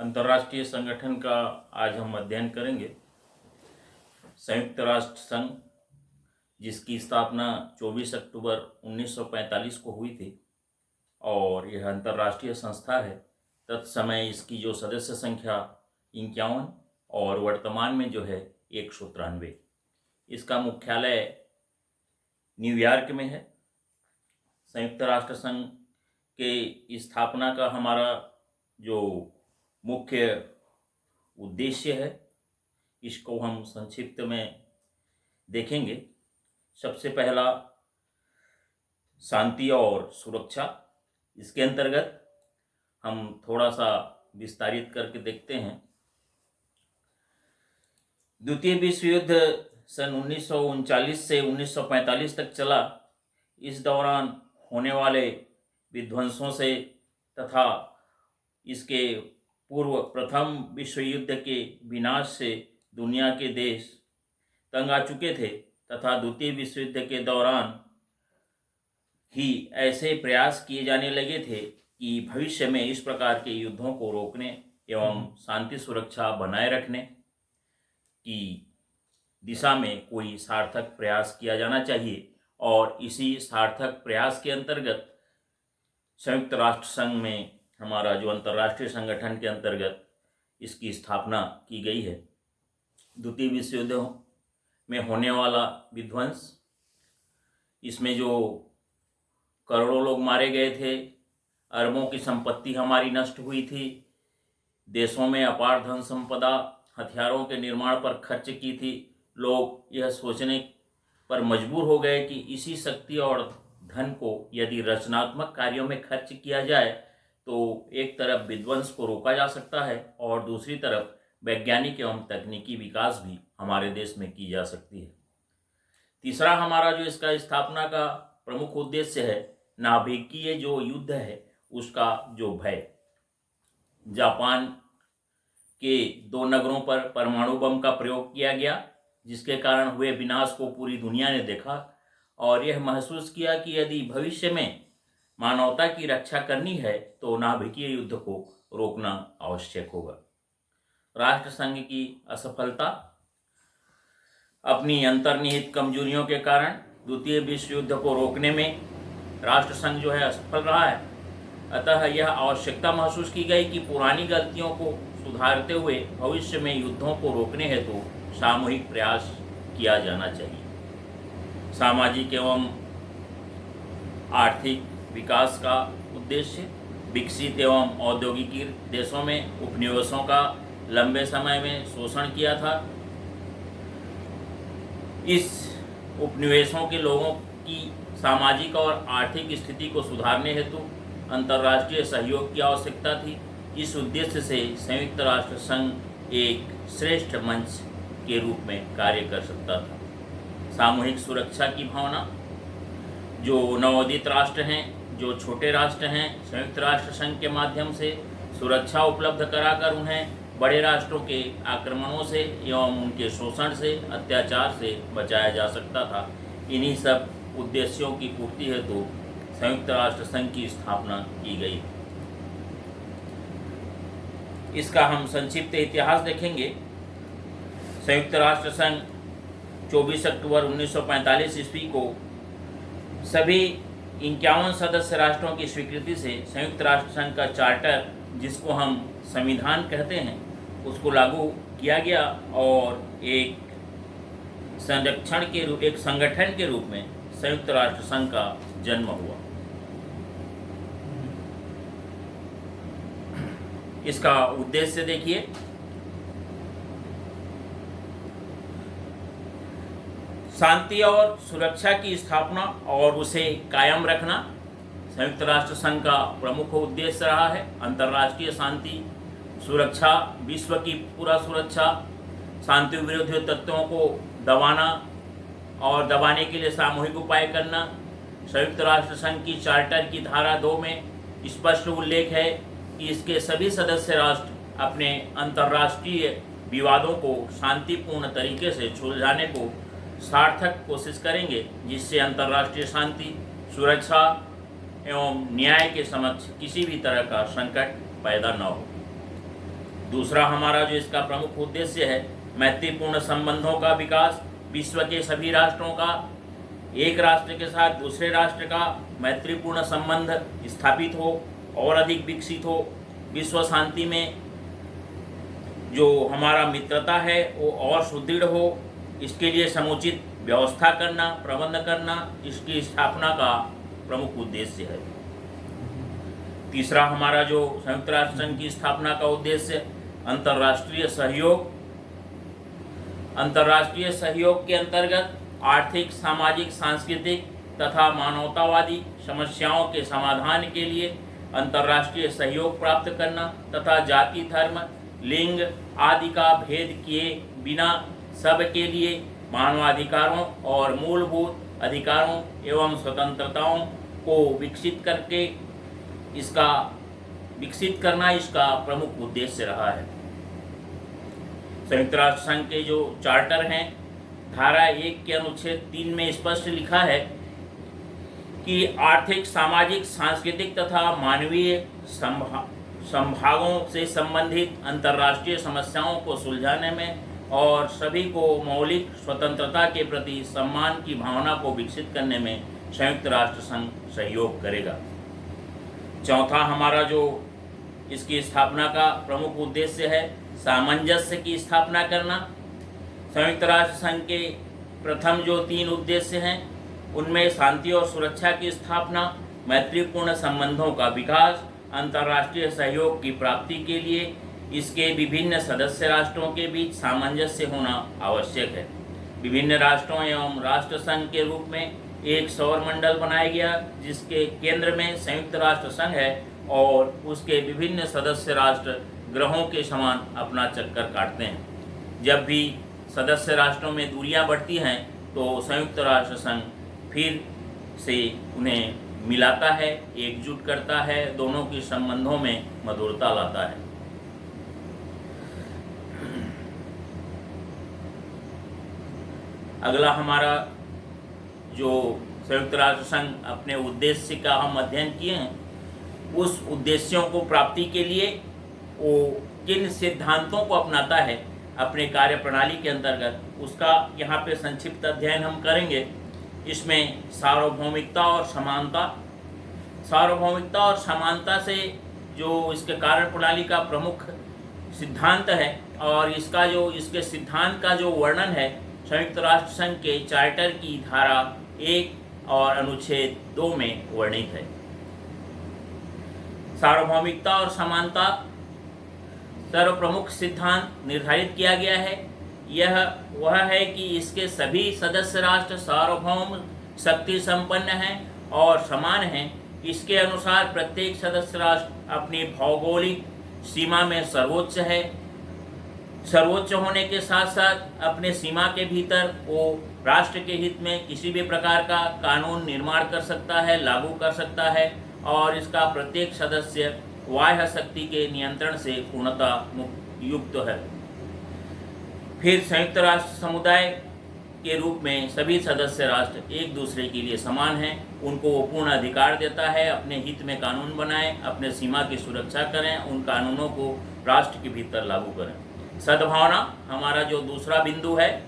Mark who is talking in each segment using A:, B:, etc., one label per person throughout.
A: अंतर्राष्ट्रीय संगठन का आज हम अध्ययन करेंगे। संयुक्त राष्ट्र संघ, जिसकी स्थापना 24 अक्टूबर 1945 को हुई थी और यह अंतर्राष्ट्रीय संस्था है। तत्समय इसकी जो सदस्य संख्या 51 और वर्तमान में जो है 193। इसका मुख्यालय न्यूयॉर्क में है। संयुक्त राष्ट्र संघ के स्थापना का हमारा जो मुख्य उद्देश्य है, इसको हम संक्षिप्त में देखेंगे। सबसे पहला शांति और सुरक्षा। इसके अंतर्गत हम थोड़ा सा विस्तारित करके देखते हैं। द्वितीय विश्व युद्ध सन 1939 से 1945 तक चला। इस दौरान होने वाले विध्वंसों से तथा इसके पूर्व प्रथम विश्व युद्ध के विनाश से दुनिया के देश तंग आ चुके थे तथा द्वितीय विश्व युद्ध के दौरान ही ऐसे प्रयास किए जाने लगे थे कि भविष्य में इस प्रकार के युद्धों को रोकने एवं शांति सुरक्षा बनाए रखने की दिशा में कोई सार्थक प्रयास किया जाना चाहिए। और इसी सार्थक प्रयास के अंतर्गत संयुक्त राष्ट्र संघ में हमारा जो अंतर्राष्ट्रीय संगठन के अंतर्गत इसकी स्थापना की गई है। द्वितीय विश्व युद्ध में होने वाला विध्वंस, इसमें जो करोड़ों लोग मारे गए थे, अरबों की संपत्ति हमारी नष्ट हुई थी, देशों में अपार धन संपदा हथियारों के निर्माण पर खर्च की थी। लोग यह सोचने पर मजबूर हो गए कि इसी शक्ति और धन को यदि रचनात्मक कार्यों में खर्च किया जाए तो एक तरफ विध्वंस को रोका जा सकता है और दूसरी तरफ वैज्ञानिक एवं तकनीकी विकास भी हमारे देश में की जा सकती है। तीसरा हमारा जो इसका स्थापना का प्रमुख उद्देश्य है, नाभिकीय जो युद्ध है उसका जो भय। जापान के 2 नगरों पर परमाणु बम का प्रयोग किया गया, जिसके कारण हुए विनाश को पूरी दुनिया ने देखा और यह महसूस किया कि यदि भविष्य में मानवता की रक्षा करनी है तो नाभिकीय युद्ध को रोकना आवश्यक होगा। राष्ट्र संघ की असफलता। अपनी अंतर्निहित कमजोरियों के कारण द्वितीय विश्व युद्ध को रोकने में राष्ट्र संघ जो है असफल रहा है। अतः यह आवश्यकता महसूस की गई कि पुरानी गलतियों को सुधारते हुए भविष्य में युद्धों को रोकने हेतु सामूहिक प्रयास किया जाना चाहिए। सामाजिक एवं आर्थिक विकास का उद्देश्य। विकसित एवं औद्योगिक देशों में उपनिवेशों का लंबे समय में शोषण किया था। इस उपनिवेशों के लोगों की सामाजिक और आर्थिक स्थिति को सुधारने हेतु अंतर्राष्ट्रीय सहयोग की आवश्यकता थी। इस उद्देश्य से संयुक्त राष्ट्र संघ एक श्रेष्ठ मंच के रूप में कार्य कर सकता था। सामूहिक सुरक्षा की भावना। जो नवोदित राष्ट्र हैं, जो छोटे राष्ट्र हैं, संयुक्त राष्ट्र संघ के माध्यम से सुरक्षा उपलब्ध कराकर उन्हें बड़े राष्ट्रों के आक्रमणों से एवं उनके शोषण से, अत्याचार से बचाया जा सकता था। इन्हीं सब उद्देश्यों की पूर्ति हेतु संयुक्त राष्ट्र संघ की स्थापना की गई। इसका हम संक्षिप्त इतिहास देखेंगे। संयुक्त राष्ट्र संघ 24 अक्टूबर 1945 ईस्वी को सभी 51 सदस्य राष्ट्रों की स्वीकृति से संयुक्त राष्ट्र संघ का चार्टर, जिसको हम संविधान कहते हैं, उसको लागू किया गया और एक संगठन के रूप में संयुक्त राष्ट्र संघ का जन्म हुआ। इसका उद्देश्य देखिए। शांति और सुरक्षा की स्थापना और उसे कायम रखना संयुक्त राष्ट्र संघ का प्रमुख उद्देश्य रहा है। अंतर्राष्ट्रीय शांति सुरक्षा, विश्व की पूरा सुरक्षा, शांति विरोधी तत्वों को दबाना और दबाने के लिए सामूहिक उपाय करना। संयुक्त राष्ट्र संघ की चार्टर की धारा 2 में स्पष्ट उल्लेख है कि इसके सभी सदस्य राष्ट्र अपने अंतर्राष्ट्रीय विवादों को शांतिपूर्ण तरीके से सुलझाने को सार्थक कोशिश करेंगे, जिससे अंतर्राष्ट्रीय शांति, सुरक्षा एवं न्याय के समक्ष किसी भी तरह का संकट पैदा न हो। दूसरा हमारा जो इसका प्रमुख उद्देश्य है, मैत्रीपूर्ण संबंधों का विकास। विश्व के सभी राष्ट्रों का एक राष्ट्र के साथ दूसरे राष्ट्र का मैत्रीपूर्ण संबंध स्थापित हो और अधिक विकसित हो। विश्व शांति में जो हमारा मित्रता है वो और सुदृढ़ हो, इसके लिए समुचित व्यवस्था करना, प्रबंध करना, इसकी स्थापना का प्रमुख उद्देश्य है। तीसरा हमारा जो संयुक्त राष्ट्र संघ की स्थापना का उद्देश्य, अंतर्राष्ट्रीय सहयोग। अंतर्राष्ट्रीय सहयोग के अंतर्गत आर्थिक, सामाजिक, सांस्कृतिक तथा मानवतावादी समस्याओं के समाधान के लिए अंतर्राष्ट्रीय सहयोग प्राप्त करना तथा जाति, धर्म, लिंग आदि का भेद किए बिना सबके लिए मानवाधिकारों और मूलभूत अधिकारों एवं स्वतंत्रताओं को विकसित करना इसका प्रमुख उद्देश्य रहा है। संयुक्त राष्ट्र संघ के जो चार्टर हैं, धारा 1 के अनुच्छेद 3 में स्पष्ट लिखा है कि आर्थिक, सामाजिक, सांस्कृतिक तथा मानवीय संभागों से संबंधित अंतर्राष्ट्रीय समस्याओं को सुलझाने में और सभी को मौलिक स्वतंत्रता के प्रति सम्मान की भावना को विकसित करने में संयुक्त राष्ट्र संघ सहयोग करेगा। चौथा हमारा जो इसकी स्थापना का प्रमुख उद्देश्य है, सामंजस्य की स्थापना करना। संयुक्त राष्ट्र संघ के प्रथम जो 3 उद्देश्य हैं उनमें शांति और सुरक्षा की स्थापना, मैत्रीपूर्ण संबंधों का विकास, अंतर्राष्ट्रीय सहयोग की प्राप्ति के लिए इसके विभिन्न सदस्य राष्ट्रों के बीच सामंजस्य होना आवश्यक है। विभिन्न राष्ट्रों एवं राष्ट्र संघ के रूप में एक सौर मंडल बनाया गया जिसके केंद्र में संयुक्त राष्ट्र संघ है और उसके विभिन्न सदस्य राष्ट्र ग्रहों के समान अपना चक्कर काटते हैं। जब भी सदस्य राष्ट्रों में दूरियां बढ़ती हैं तो संयुक्त राष्ट्र संघ फिर से उन्हें मिलाता है, एकजुट करता है, दोनों के संबंधों में मधुरता लाता है। अगला हमारा जो संयुक्त राष्ट्र संघ अपने उद्देश्य का हम अध्ययन किए हैं, उस उद्देश्यों को प्राप्ति के लिए वो किन सिद्धांतों को अपनाता है अपने कार्य प्रणाली के अंतर्गत, उसका यहाँ पे संक्षिप्त अध्ययन हम करेंगे। इसमें सार्वभौमिकता और समानता से जो इसके कार्य प्रणाली का प्रमुख सिद्धांत है और इसके सिद्धांत का जो वर्णन है संयुक्त राष्ट्र संघ के चार्टर की धारा 1 और अनुच्छेद 2 में वर्णित है। सार्वभौमिकता और समानता सर्वप्रमुख सिद्धांत निर्धारित किया गया है। यह वह है कि इसके सभी सदस्य राष्ट्र सार्वभौम, शक्ति संपन्न हैं और समान हैं। इसके अनुसार प्रत्येक सदस्य राष्ट्र अपनी भौगोलिक सीमा में सर्वोच्च होने के साथ साथ अपने सीमा के भीतर वो राष्ट्र के हित में किसी भी प्रकार का कानून निर्माण कर सकता है, लागू कर सकता है और इसका प्रत्येक सदस्य बाह्य शक्ति के नियंत्रण से पूर्णता युक्त है। फिर संयुक्त राष्ट्र समुदाय के रूप में सभी सदस्य राष्ट्र एक दूसरे के लिए समान हैं। उनको वो पूर्ण अधिकार देता है अपने हित में कानून बनाएं, अपने सीमा की सुरक्षा करें, उन कानूनों को राष्ट्र के भीतर लागू करें। सद्भावना हमारा जो दूसरा बिंदु है,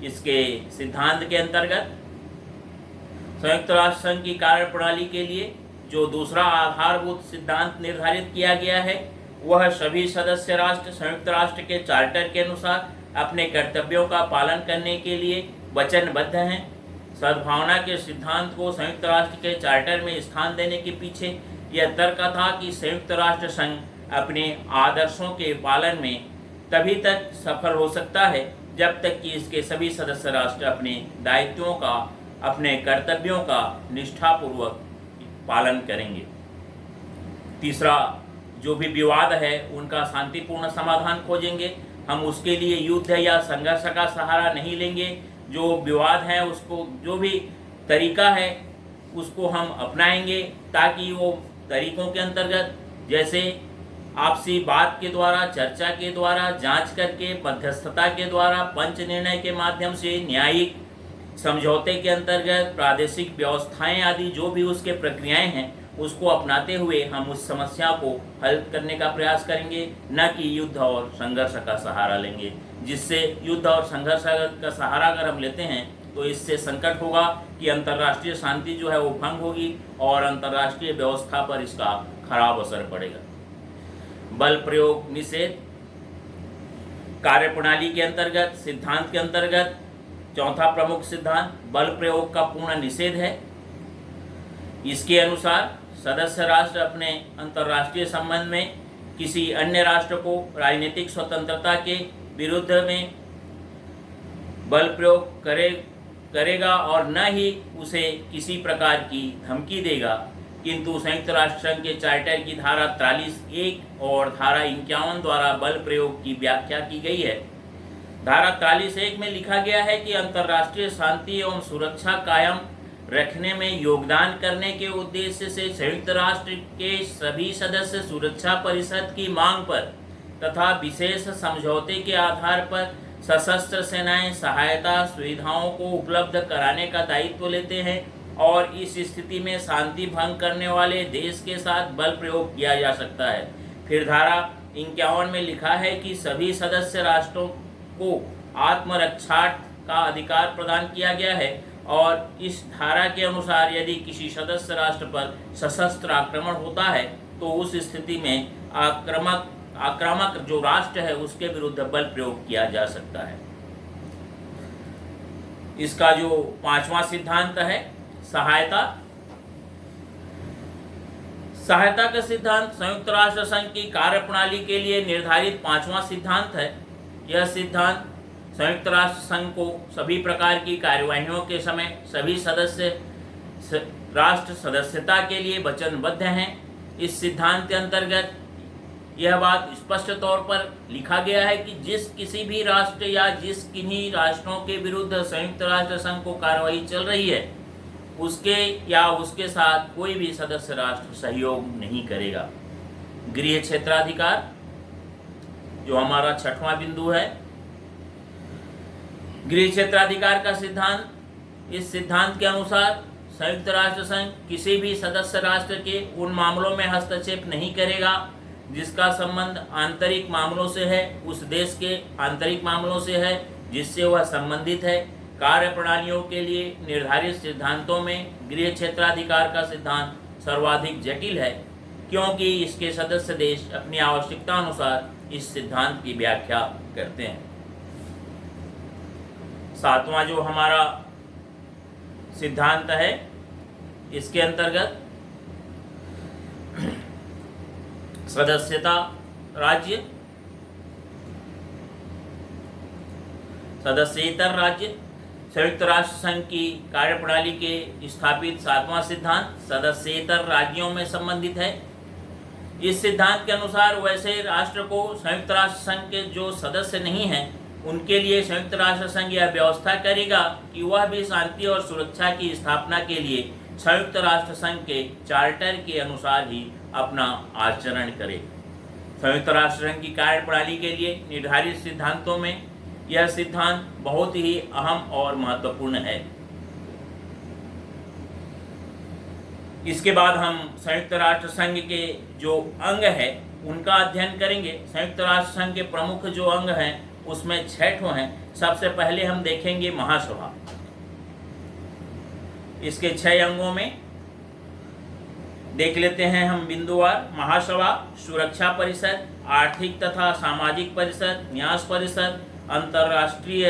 A: इसके सिद्धांत के अंतर्गत संयुक्त राष्ट्र संघ की कार्य प्रणाली के लिए जो दूसरा आधारभूत सिद्धांत निर्धारित किया गया है वह सभी सदस्य राष्ट्र संयुक्त राष्ट्र के चार्टर के अनुसार अपने कर्तव्यों का पालन करने के लिए वचनबद्ध हैं। सद्भावना के सिद्धांत को संयुक्त राष्ट्र के चार्टर में स्थान देने के पीछे यह तर्क था कि संयुक्त राष्ट्र संघ अपने आदर्शों के पालन में तभी तक सफल हो सकता है जब तक कि इसके सभी सदस्य राष्ट्र अपने दायित्वों का, अपने कर्तव्यों का निष्ठापूर्वक पालन करेंगे। तीसरा, जो भी विवाद है उनका शांतिपूर्ण समाधान खोजेंगे। हम उसके लिए युद्ध या संघर्ष का सहारा नहीं लेंगे। जो विवाद है उसको, जो भी तरीका है उसको हम अपनाएंगे ताकि वो तरीकों के अंतर्गत जैसे आपसी बात के द्वारा, चर्चा के द्वारा, जांच करके, मध्यस्थता के द्वारा, पंच निर्णय के माध्यम से, न्यायिक समझौते के अंतर्गत, प्रादेशिक व्यवस्थाएं आदि जो भी उसके प्रक्रियाएं हैं उसको अपनाते हुए हम उस समस्या को हल करने का प्रयास करेंगे, न कि युद्ध और संघर्ष का सहारा लेंगे, जिससे युद्ध और संघर्ष का सहारा अगर हम लेते हैं तो इससे संकट होगा कि अंतर्राष्ट्रीय शांति जो है वो भंग होगी और अंतर्राष्ट्रीय व्यवस्था पर इसका खराब असर पड़ेगा। बल प्रयोग निषेध कार्यप्रणाली के अंतर्गत, सिद्धांत के अंतर्गत चौथा प्रमुख सिद्धांत बल प्रयोग का पूर्ण निषेध है। इसके अनुसार सदस्य राष्ट्र अपने अंतर्राष्ट्रीय संबंध में किसी अन्य राष्ट्र को राजनीतिक स्वतंत्रता के विरुद्ध में बल प्रयोग करेगा और न ही उसे किसी प्रकार की धमकी देगा, किंतु संयुक्त राष्ट्र संघ के चार्टर की धारा 43(1) और धारा 51 द्वारा बल प्रयोग की व्याख्या की गई है। धारा 43(1) में लिखा गया है कि अंतर्राष्ट्रीय शांति एवं सुरक्षा कायम रखने में योगदान करने के उद्देश्य से संयुक्त राष्ट्र के सभी सदस्य सुरक्षा परिषद की मांग पर तथा विशेष समझौते के आधार पर सशस्त्र सेनाएं सहायता सुविधाओं को उपलब्ध कराने का दायित्व लेते हैं और इस स्थिति में शांति भंग करने वाले देश के साथ बल प्रयोग किया जा सकता है। फिर धारा 51 में लिखा है कि सभी सदस्य राष्ट्रों को आत्मरक्षार्थ का अधिकार प्रदान किया गया है और इस धारा के अनुसार यदि किसी सदस्य राष्ट्र पर सशस्त्र आक्रमण होता है तो उस स्थिति में आक्रामक जो राष्ट्र है उसके विरुद्ध बल प्रयोग किया जा सकता है। इसका जो पांचवा सिद्धांत है सहायता का सिद्धांत संयुक्त राष्ट्र संघ की कार्यप्रणाली के लिए निर्धारित पांचवा सिद्धांत है। यह सिद्धांत संयुक्त राष्ट्र संघ को सभी प्रकार की कार्यवाहियों के समय सभी सदस्य राष्ट्र सदस्यता के लिए वचनबद्ध हैं। इस सिद्धांत के अंतर्गत यह बात स्पष्ट तौर पर लिखा गया है कि जिस किसी भी राष्ट्र या जिस किन्हीं राष्ट्रों के विरुद्ध संयुक्त राष्ट्र संघ को कार्रवाई चल रही है उसके या उसके साथ कोई भी सदस्य राष्ट्र सहयोग नहीं करेगा। गृह क्षेत्राधिकार जो हमारा छठवां बिंदु है, गृह क्षेत्राधिकार का सिद्धांत, इस सिद्धांत के अनुसार संयुक्त राष्ट्र संघ किसी भी सदस्य राष्ट्र के उन मामलों में हस्तक्षेप नहीं करेगा जिसका संबंध आंतरिक मामलों से है, उस देश के आंतरिक मामलों से है जिससे वह संबंधित है। कार्यप्रणालियों के लिए निर्धारित सिद्धांतों में गृह क्षेत्राधिकार का सिद्धांत सर्वाधिक जटिल है क्योंकि इसके सदस्य देश अपनी आवश्यकता अनुसार इस सिद्धांत की व्याख्या करते हैं। सातवां जो हमारा सिद्धांत है इसके अंतर्गत सदस्यता राज्य, सदस्येतर राज्य संयुक्त राष्ट्र संघ की कार्यप्रणाली के स्थापित सातवां सिद्धांत सदस्येतर राज्यों में संबंधित है। इस सिद्धांत के अनुसार वैसे राष्ट्र को संयुक्त राष्ट्र संघ के जो सदस्य नहीं हैं उनके लिए संयुक्त राष्ट्र संघ यह व्यवस्था करेगा कि वह भी शांति और सुरक्षा की स्थापना के लिए संयुक्त राष्ट्र संघ के चार्टर के अनुसार ही अपना आचरण करे। संयुक्त राष्ट्र संघ की कार्यप्रणाली के लिए निर्धारित सिद्धांतों में यह सिद्धांत बहुत ही अहम और महत्वपूर्ण है। इसके बाद हम संयुक्त राष्ट्र संघ के जो अंग है उनका अध्ययन करेंगे। संयुक्त राष्ट्र संघ के प्रमुख जो अंग हैं उसमें 6 ठो हैं। सबसे पहले हम देखेंगे महासभा। इसके 6 अंगों में देख लेते हैं हम बिंदुवार। महासभा सुरक्षा परिषद, आर्थिक तथा सामाजिक परिषद, न्यास परिषद, अंतर्राष्ट्रीय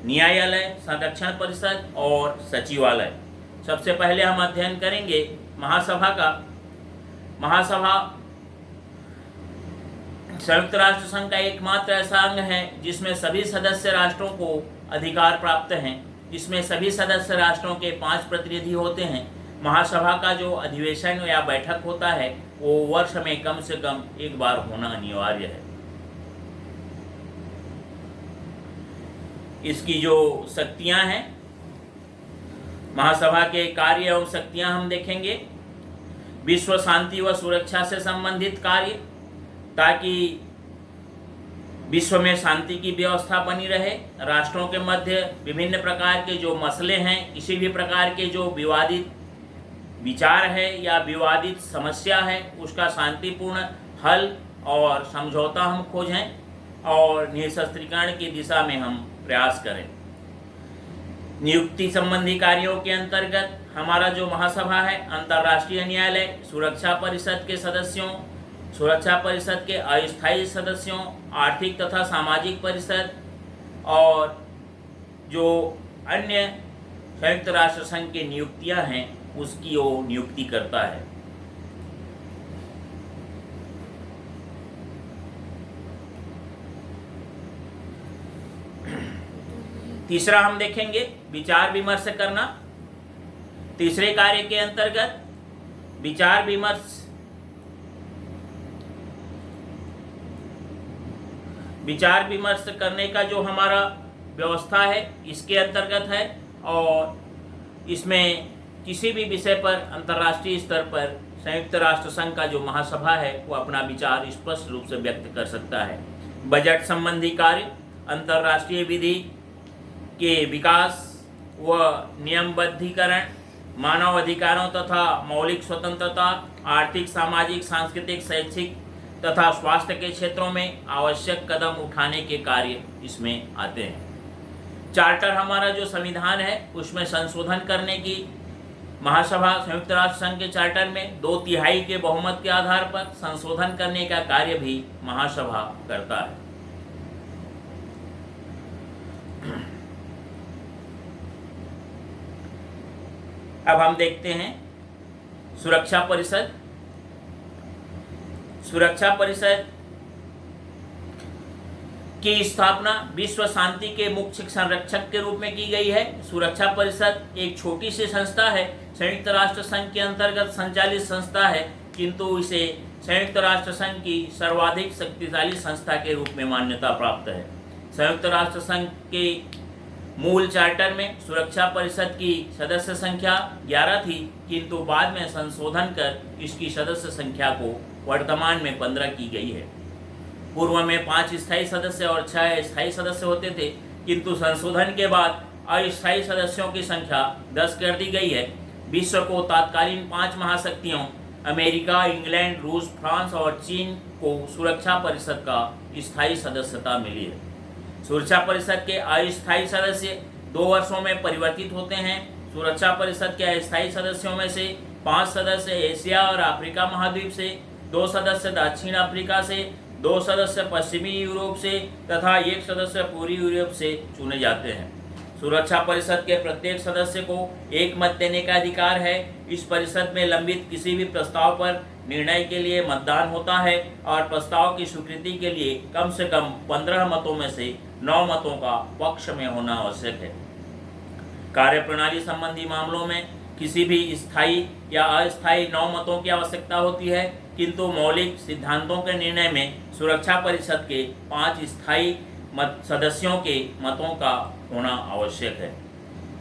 A: न्यायालय, संरक्षण परिषद और सचिवालय। सबसे पहले हम अध्ययन करेंगे महासभा का। महासभा संयुक्त राष्ट्र संघ का एकमात्र ऐसा अंग है जिसमें सभी सदस्य राष्ट्रों को अधिकार प्राप्त हैं। इसमें सभी सदस्य राष्ट्रों के 5 प्रतिनिधि होते हैं। महासभा का जो अधिवेशन या बैठक होता है वो वर्ष में कम से कम एक बार होना अनिवार्य है। इसकी जो शक्तियां हैं, महासभा के कार्य एवं शक्तियां हम देखेंगे। विश्व शांति व सुरक्षा से संबंधित कार्य, ताकि विश्व में शांति की व्यवस्था बनी रहे। राष्ट्रों के मध्य विभिन्न प्रकार के जो मसले हैं, किसी भी प्रकार के जो विवादित विचार है या विवादित समस्या है उसका शांतिपूर्ण हल और समझौता हम खोजें और निःशस्त्रीकरण की दिशा में हम प्रयास करें। नियुक्ति संबंधी कार्यों के अंतर्गत हमारा जो महासभा है, अंतर्राष्ट्रीय न्यायालय, सुरक्षा परिषद के सदस्यों, सुरक्षा परिषद के अस्थायी सदस्यों, आर्थिक तथा सामाजिक परिषद और जो अन्य संयुक्त राष्ट्र संघ की नियुक्तियां हैं उसकी वो नियुक्ति करता है। तीसरा हम देखेंगे विचार विमर्श करना। तीसरे कार्य के अंतर्गत विचार विमर्श करने का जो हमारा व्यवस्था है इसके अंतर्गत है और इसमें किसी भी विषय पर अंतर्राष्ट्रीय स्तर पर संयुक्त राष्ट्र संघ का जो महासभा है वो अपना विचार स्पष्ट रूप से व्यक्त कर सकता है। बजट संबंधी कार्य, अंतर्राष्ट्रीय विधि के विकास व नियमबद्धीकरण, मानव अधिकारों तथा मौलिक स्वतंत्रता, आर्थिक, सामाजिक, सांस्कृतिक, शैक्षिक तथा स्वास्थ्य के क्षेत्रों में आवश्यक कदम उठाने के कार्य इसमें आते हैं। चार्टर हमारा जो संविधान है उसमें संशोधन करने की महासभा संयुक्त राष्ट्र संघ के चार्टर में 2/3 के बहुमत के आधार पर संशोधन करने का कार्य भी महासभा करता है। अब हम देखते हैं सुरक्षा परिषद। सुरक्षा परिषद की स्थापना विश्व शांति के मुख्य संरक्षक के रूप में की गई है। सुरक्षा परिषद एक छोटी सी संस्था है, संयुक्त राष्ट्र संघ के अंतर्गत संचालित संस्था है, किंतु इसे संयुक्त राष्ट्र संघ की सर्वाधिक शक्तिशाली संस्था के रूप में मान्यता प्राप्त है। संयुक्त राष्ट्र संघ के मूल चार्टर में सुरक्षा परिषद की सदस्य संख्या 11 थी, किंतु बाद में संशोधन कर इसकी सदस्य संख्या को वर्तमान में 15 की गई है। पूर्व में 5 स्थायी सदस्य और 6 स्थायी सदस्य होते थे, किंतु संशोधन के बाद अस्थायी सदस्यों की संख्या 10 कर दी गई है। विश्व को तत्कालीन 5 महाशक्तियों अमेरिका, इंग्लैंड, रूस, फ्रांस और चीन को सुरक्षा परिषद का स्थायी सदस्यता मिली है। सुरक्षा परिषद के अस्थायी सदस्य 2 वर्षों में परिवर्तित होते हैं। सुरक्षा परिषद के अस्थायी सदस्यों में से 5 सदस्य एशिया और अफ्रीका महाद्वीप से, 2 सदस्य दक्षिण अफ्रीका से, 2 सदस्य पश्चिमी यूरोप से तथा 1 सदस्य पूर्वी यूरोप से चुने जाते हैं। सुरक्षा परिषद के प्रत्येक सदस्य को एक मत देने का अधिकार है। इस परिषद में लंबित किसी भी प्रस्ताव पर निर्णय के लिए मतदान होता है और प्रस्ताव की स्वीकृति के लिए कम से कम 15 मतों में से 9 मतों का पक्ष में होना आवश्यक है। कार्यप्रणाली संबंधी मामलों में किसी भी स्थायी या अस्थायी 9 मतों की आवश्यकता होती है, किंतु मौलिक सिद्धांतों के निर्णय में सुरक्षा परिषद के 5 स्थायी सदस्यों के मतों का होना आवश्यक है।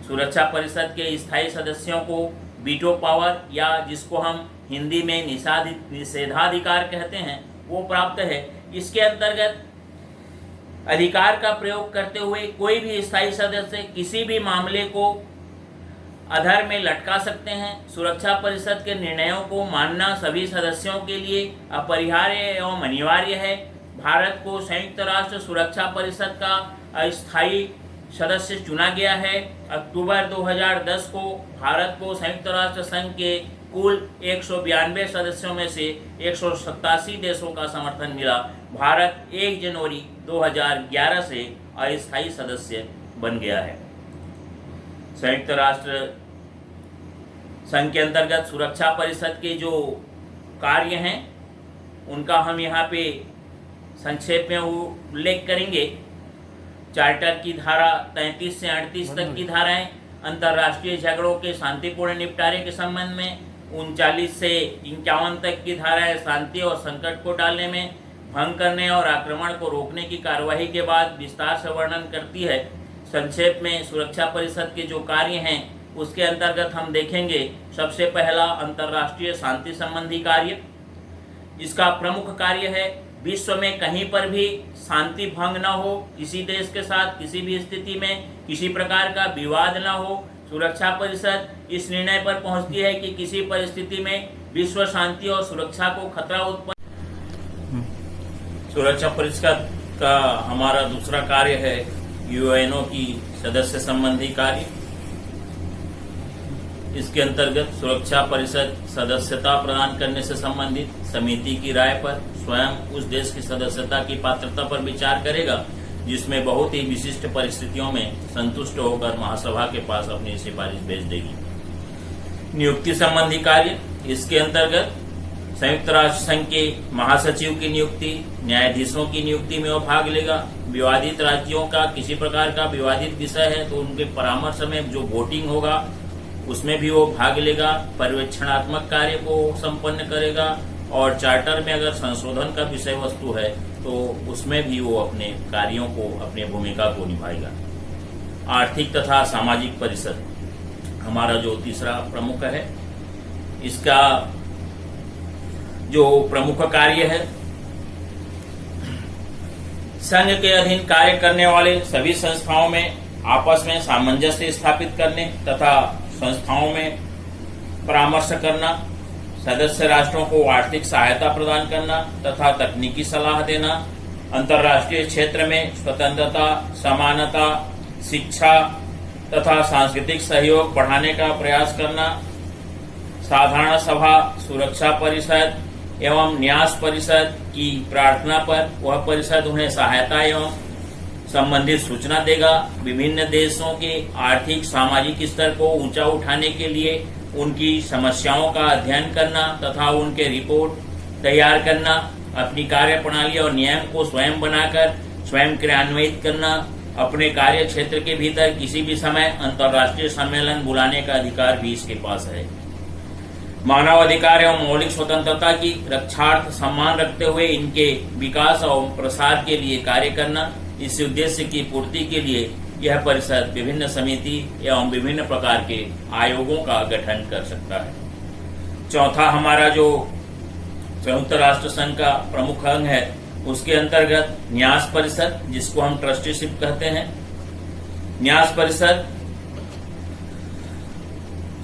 A: सुरक्षा परिषद के स्थायी सदस्यों को वीटो पावर या जिसको हम हिंदी में निषेधाधिकार कहते हैं वो प्राप्त है। इसके अंतर्गत अधिकार का प्रयोग करते हुए कोई भी स्थायी सदस्य किसी भी मामले को अधर में लटका सकते हैं। सुरक्षा परिषद के निर्णयों को मानना सभी सदस्यों के लिए अपरिहार्य एवं अनिवार्य है। भारत को संयुक्त राष्ट्र सुरक्षा परिषद का अस्थायी सदस्य चुना गया है। अक्टूबर 2010 को भारत को संयुक्त राष्ट्र संघ के कुल 192 सदस्यों में से 187 देशों का समर्थन मिला। भारत 1 जनवरी 2011 से अस्थायी सदस्य बन गया है। संयुक्त राष्ट्र संघ के अंतर्गत सुरक्षा परिषद के जो कार्य हैं उनका हम यहाँ पे संक्षेप में उल्लेख करेंगे। चार्टर की धारा 33 से 38 तक की धाराएं अंतर्राष्ट्रीय झगड़ों के शांतिपूर्ण निपटारे के संबंध में, 39 से 51 तक की धाराएं शांति और संकट को डालने में, भंग करने और आक्रमण को रोकने की कार्यवाही के बाद विस्तार से वर्णन करती है। संक्षेप में सुरक्षा परिषद के जो कार्य हैं उसके अंतर्गत हम देखेंगे। सबसे पहला अंतर्राष्ट्रीय शांति संबंधी कार्य। इसका प्रमुख कार्य है विश्व में कहीं पर भी शांति भंग न हो, किसी देश के साथ किसी भी स्थिति में किसी प्रकार का विवाद न हो, सुरक्षा परिषद इस निर्णय पर पहुंचती है कि किसी परिस्थिति में विश्व शांति और सुरक्षा को खतरा उत्पन्न। सुरक्षा परिषद का हमारा दूसरा कार्य है यूएनओ की सदस्य संबंधी कार्य। इसके अंतर्गत सुरक्षा परिषद सदस्यता प्रदान करने से संबंधित समिति की राय पर स्वयं उस देश की सदस्यता की पात्रता पर विचार करेगा जिसमें बहुत ही विशिष्ट परिस्थितियों में संतुष्ट होकर महासभा के पास अपनी सिफारिश भेज देगी। नियुक्ति संबंधी कार्य, इसके अंतर्गत संयुक्त राष्ट्र संघ के महासचिव की नियुक्ति, न्यायाधीशों की नियुक्ति में वो भाग लेगा। विवादित राज्यों का किसी प्रकार का विवादित विषय है तो उनके परामर्श में जो वोटिंग होगा उसमें भी वो भाग लेगा। पर्यवेक्षणात्मक कार्य को संपन्न करेगा और चार्टर में अगर संशोधन का विषय वस्तु है तो उसमें भी वो अपने कार्यों को, अपनी भूमिका को निभाएगा। आर्थिक तथा सामाजिक परिषद हमारा जो तीसरा प्रमुख है, इसका जो प्रमुख कार्य है संघ के अधीन कार्य करने वाले सभी संस्थाओं में आपस में सामंजस्य स्थापित करने तथा संस्थाओं में परामर्श करना, सदस्य राष्ट्रों को आर्थिक सहायता प्रदान करना तथा तकनीकी सलाह देना, अंतर्राष्ट्रीय क्षेत्र में स्वतंत्रता, समानता, शिक्षा तथा सांस्कृतिक सहयोग बढ़ाने का प्रयास करना, साधारण सभा, सुरक्षा परिषद एवं न्यास परिषद की प्रार्थना पर वह परिषद उन्हें सहायता एवं संबंधित सूचना देगा। विभिन्न देशों के आर्थिक सामाजिक स्तर को ऊंचा उठाने के लिए उनकी समस्याओं का अध्ययन करना तथा उनके रिपोर्ट तैयार करना, अपनी कार्य प्रणाली और नियम को स्वयं बनाकर स्वयं क्रियान्वित करना, अपने कार्य क्षेत्र के भीतर किसी भी समय अंतर्राष्ट्रीय सम्मेलन बुलाने का अधिकार भी इसके पास है। मानव अधिकार एवं मौलिक स्वतंत्रता की रक्षार्थ सम्मान रखते हुए इनके विकास और प्रसार के लिए कार्य करना, इस उद्देश्य की पूर्ति के लिए यह परिषद विभिन्न समिति एवं विभिन्न प्रकार के आयोगों का गठन कर सकता है। चौथा हमारा जो संयुक्त राष्ट्र संघ का प्रमुख अंग है उसके अंतर्गत न्यास परिषद, जिसको हम ट्रस्टीशिप कहते हैं। न्यास परिषद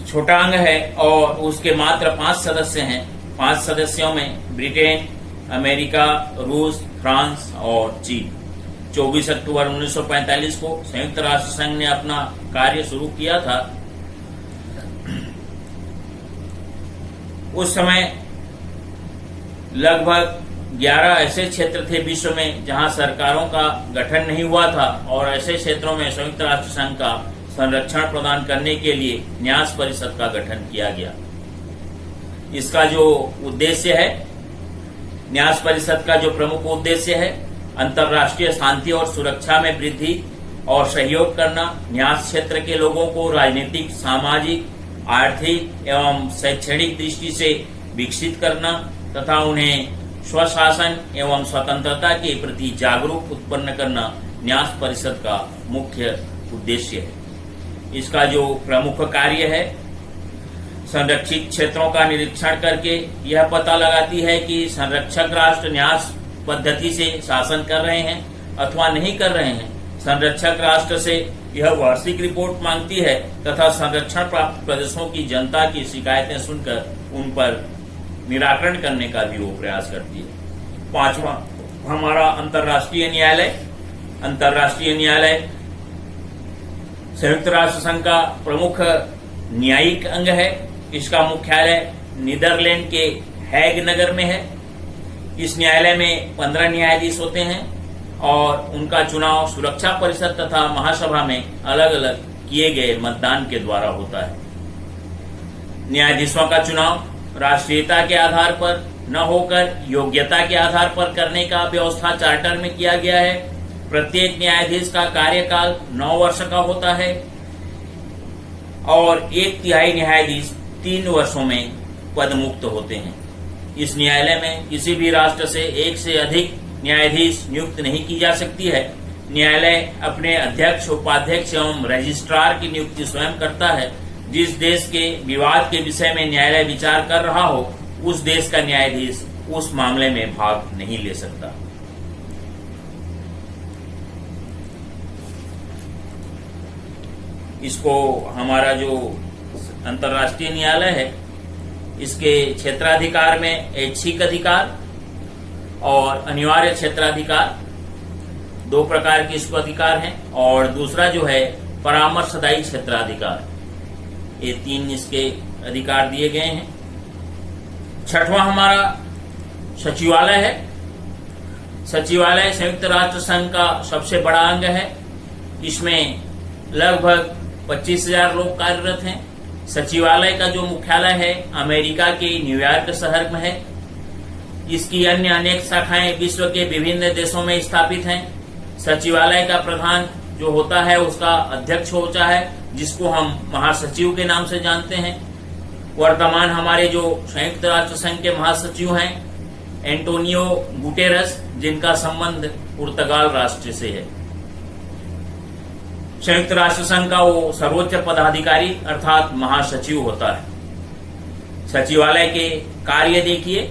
A: छोटा अंग है और उसके मात्र 5 सदस्य हैं। 5 सदस्यों में ब्रिटेन, अमेरिका, रूस, फ्रांस और चीन। 24 अक्टूबर 1945 को संयुक्त राष्ट्र संघ ने अपना कार्य शुरू किया था। उस समय लगभग 11 ऐसे क्षेत्र थे विश्व में जहां सरकारों का गठन नहीं हुआ था और ऐसे क्षेत्रों में संयुक्त राष्ट्र संघ का संरक्षण प्रदान करने के लिए न्यास परिषद का गठन किया गया। इसका जो उद्देश्य है, न्यास परिषद का जो प्रमुख उद्देश्य है, अंतर्राष्ट्रीय शांति और सुरक्षा में वृद्धि और सहयोग करना, न्यास क्षेत्र के लोगों को राजनीतिक, सामाजिक, आर्थिक एवं शैक्षणिक दृष्टि से विकसित करना तथा उन्हें स्वशासन एवं स्वतंत्रता के प्रति जागरूक उत्पन्न करना न्यास परिषद का मुख्य उद्देश्य है। इसका जो प्रमुख कार्य है, संरक्षित क्षेत्रों का निरीक्षण करके यह पता लगाती है कि संरक्षक राष्ट्र न्यास पद्धति से शासन कर रहे हैं अथवा नहीं कर रहे हैं। संरक्षक राष्ट्र से यह वार्षिक रिपोर्ट मांगती है तथा संरक्षण प्राप्त प्रदेशों की जनता की शिकायतें सुनकर उन पर निराकरण करने का भी वो प्रयास करती है। 5वां हमारा अंतर्राष्ट्रीय न्यायालय। अंतर्राष्ट्रीय न्यायालय संयुक्त राष्ट्र संघ का प्रमुख न्यायिक अंग है। इसका मुख्यालय नीदरलैंड के हैग नगर में है। इस न्यायालय में 15 न्यायाधीश होते हैं और उनका चुनाव सुरक्षा परिषद तथा महासभा में अलग अलग किए गए मतदान के द्वारा होता है। न्यायाधीशों का चुनाव राष्ट्रीयता के आधार पर न होकर योग्यता के आधार पर करने का व्यवस्था चार्टर में किया गया है। प्रत्येक न्यायाधीश का कार्यकाल 9 वर्ष का होता है और 1/3 न्यायाधीश 3 वर्षों में पदमुक्त होते हैं। इस न्यायालय में किसी भी राष्ट्र से एक से अधिक न्यायाधीश नियुक्त नहीं की जा सकती है। न्यायालय अपने अध्यक्ष, उपाध्यक्ष एवं रजिस्ट्रार की नियुक्ति स्वयं करता है। जिस देश के विवाद के विषय में न्यायालय विचार कर रहा हो, उस देश का न्यायाधीश उस मामले में भाग नहीं ले सकता। इसको हमारा जो अंतर्राष्ट्रीय न्यायालय है इसके क्षेत्राधिकार में ऐच्छिक अधिकार और अनिवार्य क्षेत्राधिकार, दो प्रकार के इसको अधिकार हैं, और दूसरा जो है परामर्शदायी क्षेत्राधिकार, ये तीन इसके अधिकार दिए गए हैं। छठवां हमारा सचिवालय है। सचिवालय संयुक्त राष्ट्र संघ का सबसे बड़ा अंग है। इसमें लगभग 25,000 लोग कार्यरत हैं। सचिवालय का जो मुख्यालय है अमेरिका के न्यूयॉर्क शहर में है। इसकी अन्य अनेक शाखाएं विश्व के विभिन्न देशों में स्थापित हैं। सचिवालय का प्रधान जो होता है उसका अध्यक्ष होता है, जिसको हम महासचिव के नाम से जानते हैं। वर्तमान हमारे जो संयुक्त राष्ट्र संघ के महासचिव हैं एंटोनियो गुटेरस, जिनका संबंध पुर्तगाल राष्ट्र से है। संयुक्त राष्ट्र संघ का वो सर्वोच्च पदाधिकारी अर्थात महासचिव होता है। सचिवालय के कार्य देखिए,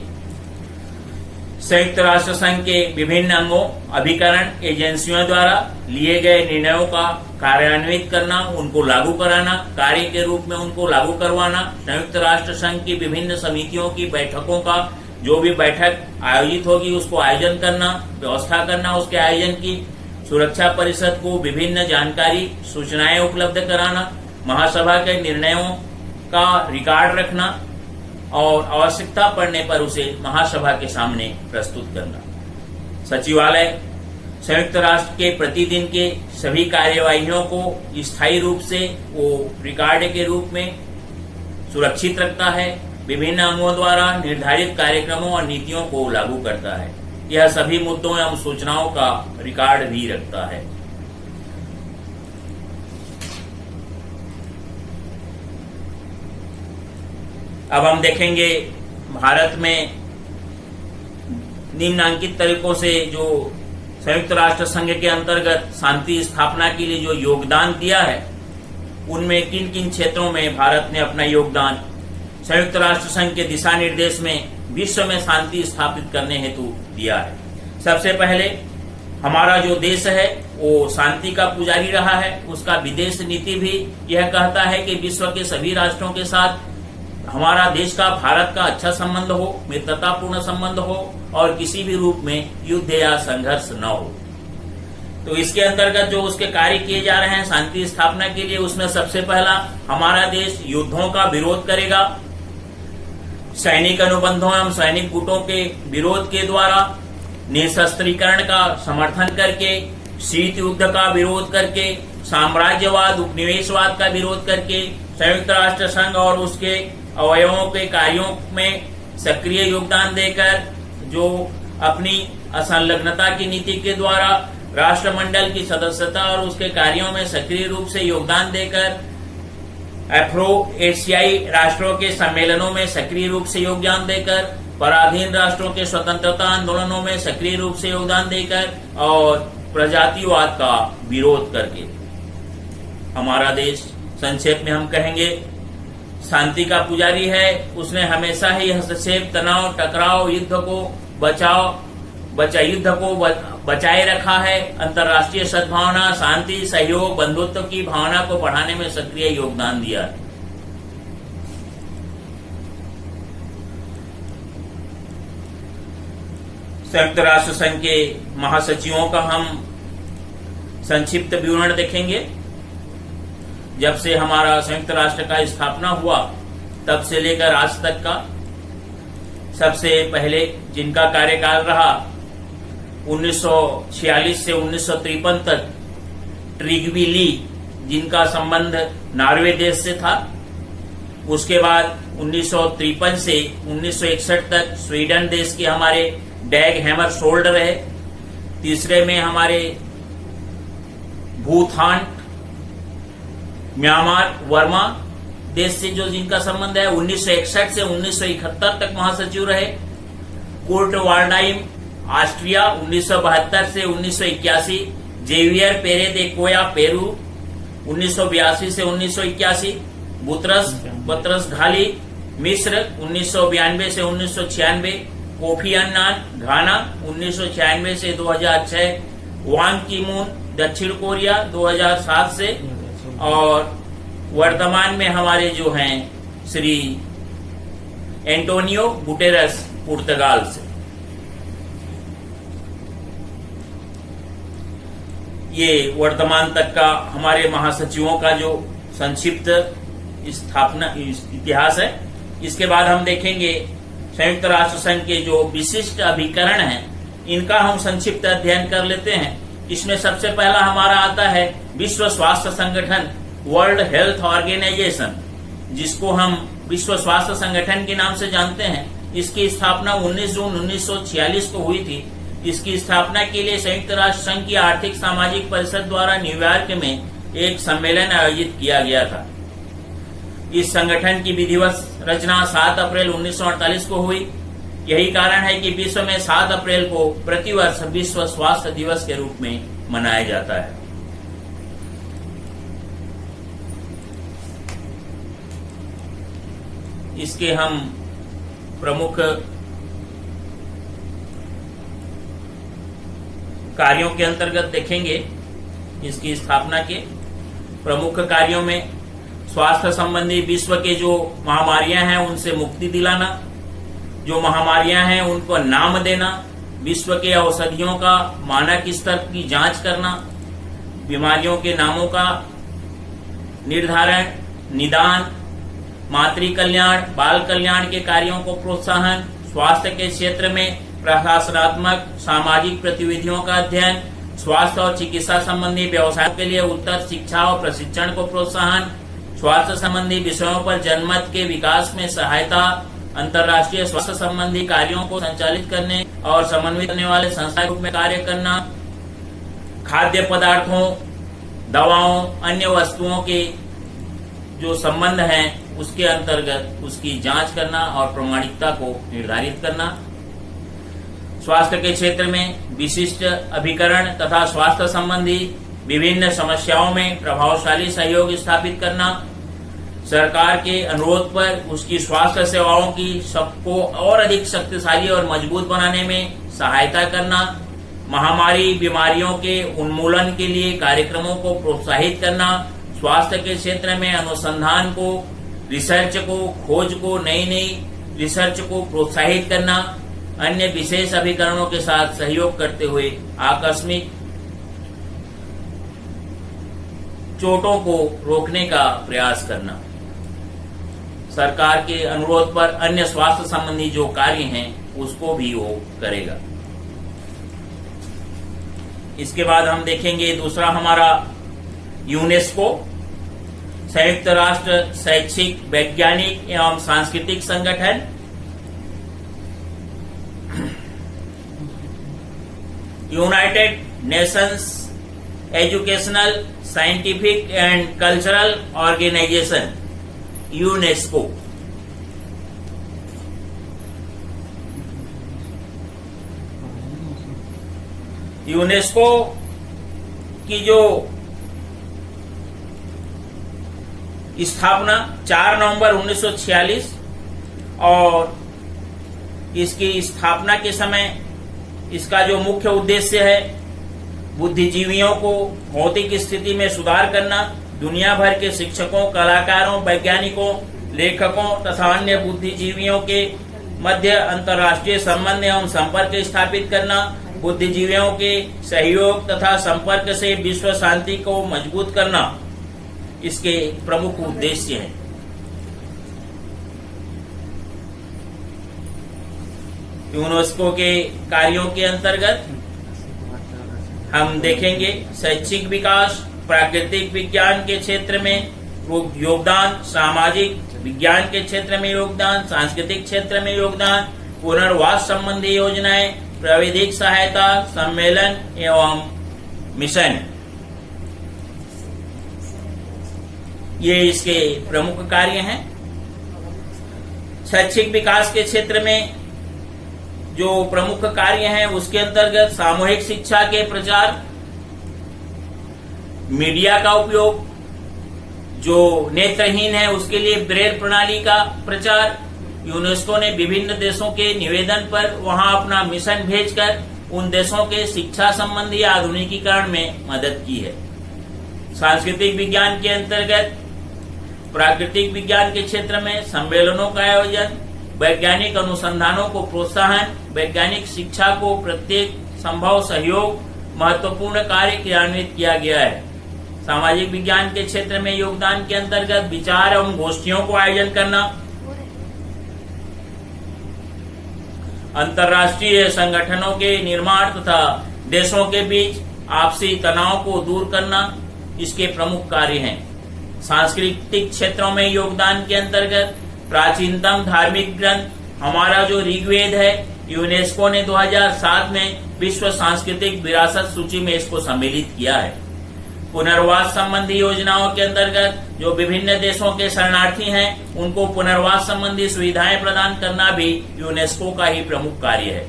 A: संयुक्त राष्ट्र संघ के विभिन्न अंगों, अभिकरण, एजेंसियों द्वारा लिए गए निर्णयों का कार्यान्वित करना, उनको लागू कराना, कार्य के रूप में उनको लागू करवाना, संयुक्त राष्ट्र संघ की विभिन्न समितियों की बैठकों का जो भी बैठक आयोजित होगी उसको आयोजन करना, व्यवस्था करना उसके आयोजन की, सुरक्षा परिषद को विभिन्न जानकारी सूचनाएं उपलब्ध कराना, महासभा के निर्णयों का रिकॉर्ड रखना और आवश्यकता पड़ने पर उसे महासभा के सामने प्रस्तुत करना। सचिवालय संयुक्त राष्ट्र के प्रतिदिन के सभी कार्यवाहियों को स्थायी रूप से वो रिकॉर्ड के रूप में सुरक्षित रखता है, विभिन्न अंगों द्वारा निर्धारित कार्यक्रमों और नीतियों को लागू करता है। यह सभी मुद्दों एवं सूचनाओं का रिकॉर्ड भी रखता है। अब हम देखेंगे भारत में निम्नांकित तरीकों से जो संयुक्त राष्ट्र संघ के अंतर्गत शांति स्थापना के लिए जो योगदान दिया है, उनमें किन किन क्षेत्रों में भारत ने अपना योगदान संयुक्त राष्ट्र संघ के दिशा निर्देश में विश्व में शांति स्थापित करने हेतु दिया है। सबसे पहले हमारा जो देश है वो शांति का पुजारी रहा है। उसका विदेश नीति भी यह कहता है कि विश्व के सभी राष्ट्रों के साथ हमारा देश का, भारत का अच्छा संबंध हो, मित्रतापूर्ण संबंध हो और किसी भी रूप में युद्ध या संघर्ष न हो। तो इसके अंतर्गत जो उसके कार्य किए जा रहे हैं शांति स्थापना के लिए, उसमें सबसे पहला हमारा देश युद्धों का विरोध करेगा, सैनिक अनुबंधों एवं सैनिक गुटों के विरोध के द्वारा, निशस्त्रीकरण का समर्थन करके, शीत युद्ध का विरोध करके, साम्राज्यवाद, उपनिवेशवाद का विरोध करके, संयुक्त राष्ट्र संघ और उसके अवयवों के कार्यों में सक्रिय योगदान देकर, जो अपनी असंलग्नता की नीति के द्वारा राष्ट्रमंडल की सदस्यता और उसके कार्यों में सक्रिय रूप से योगदान देकर, अफ्रो एशियाई राष्ट्रों के सम्मेलनों में सक्रिय रूप से योगदान देकर, पराधीन राष्ट्रों के स्वतंत्रता आंदोलनों में सक्रिय रूप से योगदान देकर और प्रजातिवाद का विरोध करके हमारा देश, संक्षेप में हम कहेंगे, शांति का पुजारी है। उसने हमेशा ही हस्तक्षेप, तनाव, टकराव, युद्ध को बचाए रखा है। अंतर्राष्ट्रीय सद्भावना, शांति, सहयोग, बंधुत्व की भावना को बढ़ाने में सक्रिय योगदान दिया है। संयुक्त राष्ट्र संघ के महासचिवों का हम संक्षिप्त विवरण देखेंगे। जब से हमारा संयुक्त राष्ट्र का स्थापना हुआ तब से लेकर आज तक का, सबसे पहले जिनका कार्यकाल रहा 1946 से 1953 तक, ट्रिग्वी ली, जिनका संबंध नॉर्वे देश से था। उसके बाद 1953 से 1961 तक स्वीडन देश के हमारे डैग हैमरशोल्ड रहे। तीसरे में हमारे भूटान, म्यांमार, वर्मा देश से जो जिनका संबंध है 1961 से 1971 तक महासचिव रहे। कुर्ट वाल्डाइम, ऑस्ट्रिया, 1972 से 1981। जेवियर पेरे दे कोया, पेरू, 1982 से 1981। बुतरस घाली, मिस्र, 1992 से 1996। कोफी अन्नान, घाना, 1996 से 2006। वांग की मून, दक्षिण कोरिया, 2007 से। और वर्तमान में हमारे जो हैं श्री एंटोनियो गुटेरस पुर्तगाल से। ये वर्तमान तक का हमारे महासचिवों का जो संक्षिप्त स्थापना इतिहास है। इसके बाद हम देखेंगे संयुक्त राष्ट्र संघ के जो विशिष्ट अभिकरण हैं, इनका हम संक्षिप्त अध्ययन कर लेते हैं। इसमें सबसे पहला हमारा आता है विश्व स्वास्थ्य संगठन, वर्ल्ड हेल्थ ऑर्गेनाइजेशन, जिसको हम विश्व स्वास्थ्य संगठन के नाम से जानते हैं। इसकी स्थापना 19 जून 1946 को हुई थी। इसकी स्थापना के लिए संयुक्त राष्ट्र संघ की आर्थिक सामाजिक परिषद द्वारा न्यूयॉर्क में एक सम्मेलन आयोजित किया गया था। इस संगठन की विधिवत रचना 7 अप्रैल 1948 को हुई। यही कारण है कि विश्व में 7 अप्रैल को प्रतिवर्ष विश्व स्वास्थ्य दिवस के रूप में मनाया जाता है। इसके हम प्रमुख कार्यों के अंतर्गत देखेंगे। इसकी स्थापना के प्रमुख कार्यों में स्वास्थ्य संबंधी विश्व के जो महामारियां हैं उनसे मुक्ति दिलाना, जो महामारियां हैं उनको नाम देना, विश्व के औषधियों का मानक स्तर की जांच करना, बीमारियों के नामों का निर्धारण, निदान, मातृ कल्याण, बाल कल्याण के कार्यों को प्रोत्साहन, स्वास्थ्य के क्षेत्र में प्रशासनात्मक सामाजिक गतिविधियों का अध्ययन, स्वास्थ्य और चिकित्सा संबंधी व्यवसायों के लिए उत्तर शिक्षा और प्रशिक्षण को प्रोत्साहन, स्वास्थ्य संबंधी विषयों पर जनमत के विकास में सहायता, अंतर्राष्ट्रीय स्वास्थ्य संबंधी कार्यों को संचालित करने और समन्वित करने वाले संस्था के रूप में कार्य करना, खाद्य पदार्थों, दवाओं, अन्य वस्तुओं के जो संबंध हैं उसके अंतर्गत उसकी जांच करना और प्रामाणिकता को निर्धारित करना, स्वास्थ्य के क्षेत्र में विशिष्ट अभिकरण तथा स्वास्थ्य संबंधी विभिन्न समस्याओं में प्रभावशाली सहयोग स्थापित करना, सरकार के अनुरोध पर उसकी स्वास्थ्य सेवाओं की सबको और अधिक शक्तिशाली और मजबूत बनाने में सहायता करना, महामारी बीमारियों के उन्मूलन के लिए कार्यक्रमों को प्रोत्साहित करना, स्वास्थ्य के क्षेत्र में अनुसंधान को, रिसर्च को, खोज को, नई रिसर्च को प्रोत्साहित करना, अन्य विशेष अभिकरणों के साथ सहयोग करते हुए आकस्मिक चोटों को रोकने का प्रयास करना, सरकार के अनुरोध पर अन्य स्वास्थ्य संबंधी जो कार्य हैं उसको भी वो करेगा। इसके बाद हम देखेंगे दूसरा हमारा यूनेस्को, संयुक्त राष्ट्र शैक्षिक, वैज्ञानिक एवं सांस्कृतिक संगठन। United Nations Educational, Scientific and Cultural Organization, UNESCO. UNESCO की जो स्थापना 4 नवंबर 1946 और इसकी स्थापना के समय इसका जो मुख्य उद्देश्य है बुद्धिजीवियों को भौतिक स्थिति में सुधार करना, दुनिया भर के शिक्षकों, कलाकारों, वैज्ञानिकों, लेखकों तथा अन्य बुद्धिजीवियों के मध्य अंतर्राष्ट्रीय संबंध एवं संपर्क स्थापित करना, बुद्धिजीवियों के सहयोग तथा संपर्क से विश्व शांति को मजबूत करना इसके प्रमुख उद्देश्य हैं। यूनेस्को के कार्यों के अंतर्गत हम देखेंगे शैक्षिक विकास, प्राकृतिक विज्ञान के क्षेत्र में योगदान, सामाजिक विज्ञान के क्षेत्र में योगदान, सांस्कृतिक क्षेत्र में योगदान, पुनर्वास संबंधी योजनाएं, प्राविधिक सहायता, सम्मेलन एवं मिशन, ये इसके प्रमुख कार्य हैं। शैक्षिक विकास के क्षेत्र में जो प्रमुख कार्य हैं उसके अंतर्गत सामूहिक शिक्षा के प्रचार, मीडिया का उपयोग, जो नेत्रहीन है उसके लिए ब्रेल प्रणाली का प्रचार। यूनेस्को ने विभिन्न देशों के निवेदन पर वहां अपना मिशन भेजकर उन देशों के शिक्षा संबंधी आधुनिकीकरण में मदद की है। सांस्कृतिक विज्ञान के अंतर्गत प्राकृतिक विज्ञान के क्षेत्र में सम्मेलनों का आयोजन, वैज्ञानिक अनुसंधानों को प्रोत्साहन, वैज्ञानिक शिक्षा को प्रत्येक संभव सहयोग, महत्वपूर्ण कार्य क्रियान्वित किया गया है। सामाजिक विज्ञान के क्षेत्र में योगदान के अंतर्गत विचार एवं गोष्ठियों को आयोजन करना, अंतर्राष्ट्रीय संगठनों के निर्माण तथा देशों के बीच आपसी तनाव को दूर करना इसके प्रमुख कार्य हैं। सांस्कृतिक क्षेत्रों में योगदान के अंतर्गत प्राचीनतम धार्मिक ग्रंथ हमारा जो ऋग्वेद है, यूनेस्को ने 2007 में विश्व सांस्कृतिक विरासत सूची में इसको सम्मिलित किया है। पुनर्वास संबंधी योजनाओं के अंतर्गत जो विभिन्न देशों के शरणार्थी हैं, उनको पुनर्वास संबंधी सुविधाएं प्रदान करना भी यूनेस्को का ही प्रमुख कार्य है।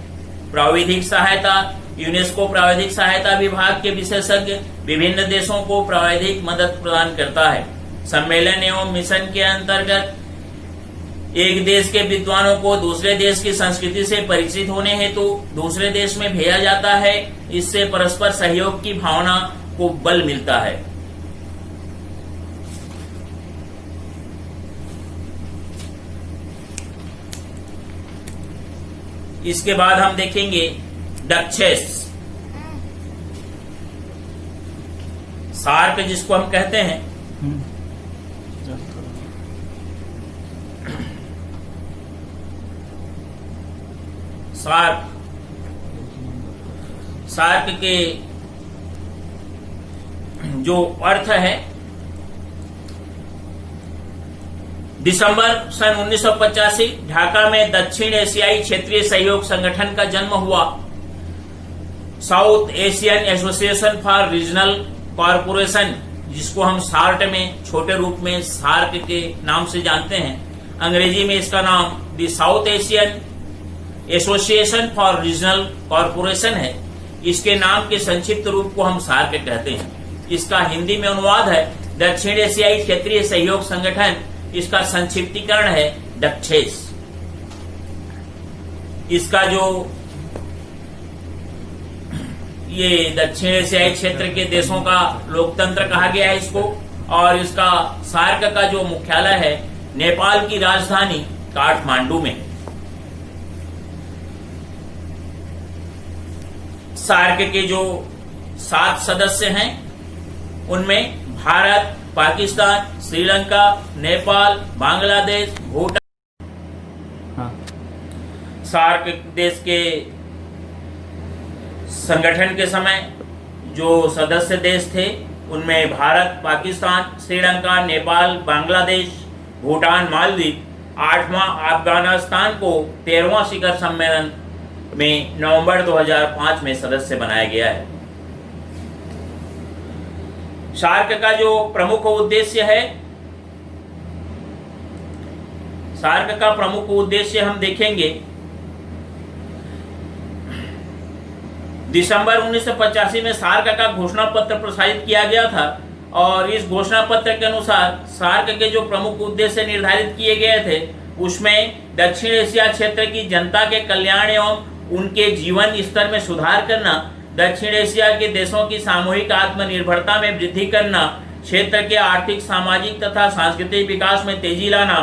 A: प्राविधिक सहायता, यूनेस्को प्राविधिक सहायता विभाग के विशेषज्ञ विभिन्न देशों को प्राविधिक मदद प्रदान करता है। सम्मेलन एवं मिशन के अंतर्गत एक देश के विद्वानों को दूसरे देश की संस्कृति से परिचित होने हेतु दूसरे देश में भेजा जाता है। इससे परस्पर सहयोग की भावना को बल मिलता है। इसके बाद हम देखेंगे डक्चेस, सार्क जिसको हम कहते हैं। सार्क के जो अर्थ है, दिसंबर सन 1985 ढाका में दक्षिण एशियाई क्षेत्रीय सहयोग संगठन का जन्म हुआ। South Asian association for regional corporation, जिसको हम सार्ट में छोटे रूप में सार्क के नाम से जानते हैं, अंग्रेजी में इसका नाम the south Asian association for regional corporation है। इसके नाम के संक्षिप्त रूप को हम सार्क कहते हैं। इसका हिंदी में अनुवाद है दक्षिण एशियाई क्षेत्रीय सहयोग संगठन। इसका संक्षिप्तीकरण है डक्चेस। इसका जो ये दक्षिण एशियाई क्षेत्र के देशों का लोकतंत्र कहा गया है इसको, और इसका सार्क का जो मुख्यालय है नेपाल की राजधानी काठमांडू में है। सार्क के जो 7 सदस्य हैं उनमें भारत, पाकिस्तान, श्रीलंका, नेपाल, बांग्लादेश, भूटान। सार्क देश के संगठन के समय जो सदस्य देश थे उनमें भारत, पाकिस्तान, श्रीलंका, नेपाल, बांग्लादेश, भूटान, मालदीव, 8वां अफगानिस्तान को 13वां शिखर सम्मेलन में नवंबर 2005 में सदस्य बनाया गया है। सार्क का जो प्रमुख उद्देश्य है, सार्क का प्रमुख उद्देश्य हम देखेंगे, दिसंबर 1985 में सार्क का घोषणा पत्र प्रसारित किया गया था और इस घोषणा पत्र के अनुसार सार्क के जो प्रमुख उद्देश्य निर्धारित किए गए थे उसमें दक्षिण एशिया क्षेत्र की जनता के कल्याण एवं उनके जीवन स्तर में सुधार करना, दक्षिण एशिया के देशों की सामूहिक आत्मनिर्भरता में वृद्धि करना, क्षेत्र के आर्थिक, सामाजिक तथा सांस्कृतिक विकास में तेजी लाना,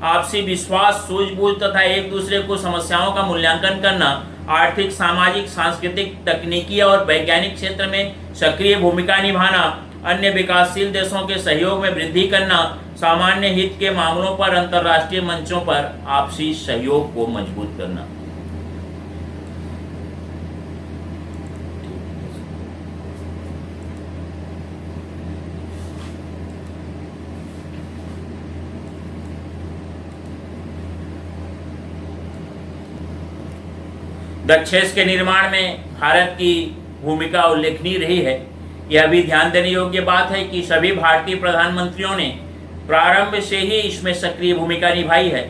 A: आपसी विश्वास, सूझबूझ तथा एक दूसरे को समस्याओं का मूल्यांकन करना, आर्थिक, सामाजिक, सांस्कृतिक, तकनीकी और वैज्ञानिक क्षेत्र में सक्रिय भूमिका निभाना, अन्य विकासशील देशों के सहयोग में वृद्धि करना, सामान्य हित के मामलों पर अंतर्राष्ट्रीय मंचों पर आपसी सहयोग को मजबूत करना। डक्चेस के निर्माण में भारत की भूमिका उल्लेखनीय रही है। यह भी ध्यान देने योग्य बात है कि सभी भारतीय प्रधानमंत्रियों ने प्रारंभ से ही इसमें सक्रिय भूमिका निभाई है।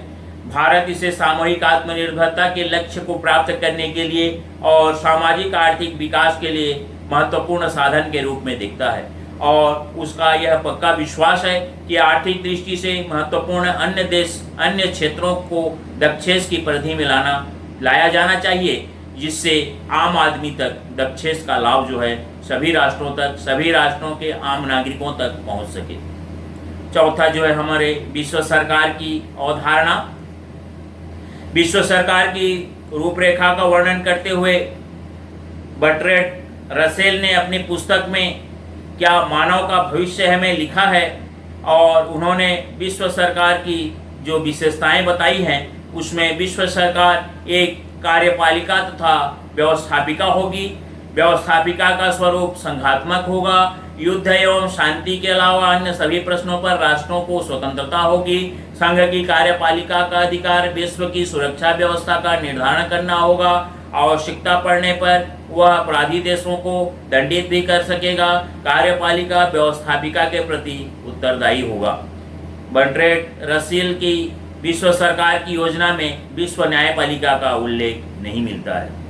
A: भारत इसे सामूहिक आत्मनिर्भरता के लक्ष्य को प्राप्त करने के लिए और सामाजिक आर्थिक विकास के लिए महत्वपूर्ण साधन के रूप में देखता है और उसका यह पक्का विश्वास है कि आर्थिक दृष्टि से महत्वपूर्ण अन्य क्षेत्रों को डक्चेस की परिधि में लाया जाना चाहिए, जिससे आम आदमी तक डक्चेस का लाभ जो है सभी राष्ट्रों के आम नागरिकों तक पहुंच सके। चौथा जो है हमारे विश्व सरकार की अवधारणा। विश्व सरकार की रूपरेखा का वर्णन करते हुए बर्ट्रैंड रसेल ने अपनी पुस्तक में क्या मानव का भविष्य है में लिखा है, और उन्होंने विश्व सरकार की जो विशेषताएं बताई हैं उसमें विश्व सरकार एक कार्यपालिका तथा व्यवस्थापिका होगी। व्यवस्थापिका का स्वरूप संघात्मक होगा। युद्ध एवं शांति के अलावा अन्य सभी प्रश्नों पर राष्ट्रों को स्वतंत्रता होगी। संघ की कार्यपालिका का अधिकार विश्व की सुरक्षा व्यवस्था का निर्धारण करना होगा। आवश्यकता पड़ने पर वह अपराधी देशों को दंडित भी कर सकेगा। कार्यपालिका व्यवस्थापिका के प्रति उत्तरदायी होगा। बर्ट्रैंड रसेल की विश्व सरकार की योजना में विश्व न्यायपालिका का उल्लेख नहीं मिलता है।